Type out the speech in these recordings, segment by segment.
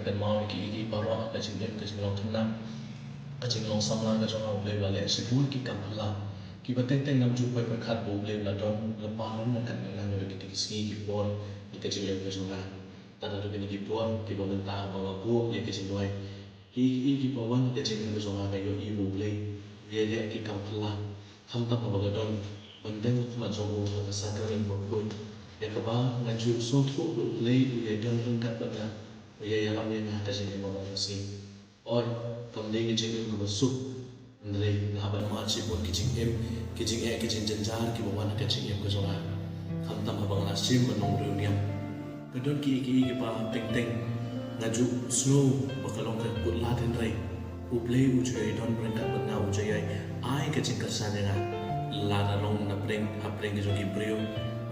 kan mau ki paro ka jing em ka jing long thum nam ka jing long sam la ka jong au le la le si bun ki kam la ki ba teng teng nam ju pai pai khat bo le la don la pa non na kan na le ki ti si ki bon ki ka jing em ka jong la ta da ki ki bon ki ba ta ba ba bo ye ka jing loi ki ba wan ka jing ka jong la ka yo i bo le ye le ki kam la tham ta ba ga don ban den ma jong bo ka sa ka rin bo ko ya ka ba ngan ju so thu le ye don don ka ba na ye ya lam ye na ka jing ba ba si oi kam le ki jing ko su ndre na ba ma chi bon ki jing em ki jing e ki jing jan jar ki ba wan ka jing em ko jong la tham ta ba na sim ba nong ru niam ka don ki ba teng teng ngaju snow ba ka long ka kut la den rai u play u choi don bring ka ba na u choi ai ka jing ka sa ne na la da long na bring ha bring ki jo ki brio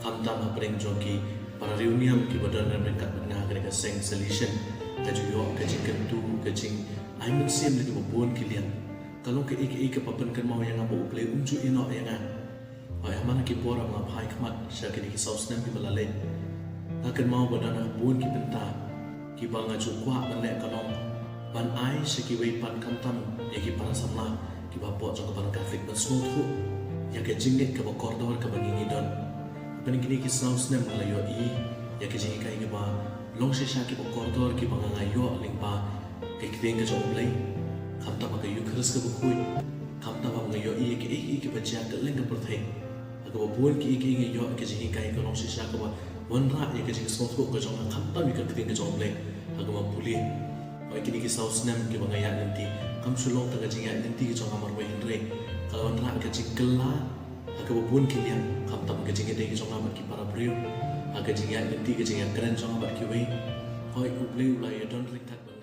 tham ta ha bring jo ki para reunion ki ba don bring ka ba na ka seng solution ka ju yo ka jing kan tu ka jing ai mun sim le ki ba bon ki lian kalau ke ik papan kan mau yang abu play unju ino yang an ai mana ki pora ma phai khmat sha ki ki saus nam ki balale akan mau badana bun ki benta ki banga chu kwa ban le kalong ban ai se ki wei pan kam tam ye ki pan samla ki ba po jong ban ka fik ban smooth thu ya ke jingit ka ba kordor ka ban ngi don ban ki ki saus nam la yo I ya ke jingi kai ki ba long se sha ki ba kordor ki banga nga yo ling pa ke ki deng ka jong play kam ta ba ka yu khris ka ba khui kam ta ba nga yo I ki ba ja ka leng ka per thai ka ba bun ki ngi yo ke jingi kai ka long se sha ka ba wan ra ye ke jingi smooth thu ka jong kam ta mi ka deng ka jong play ka ba puli oi ki ki saus nam ki ba nga ya nanti kam sulong ta ka jingi nanti ki jong amar we re ka wan ra ka jing kala ka ba bun ki lian kam ta ka jingi deng ki jong amar ki para brio ka jingi nanti ka jingi keren jong amar ki we oi u play u la ye don ring tak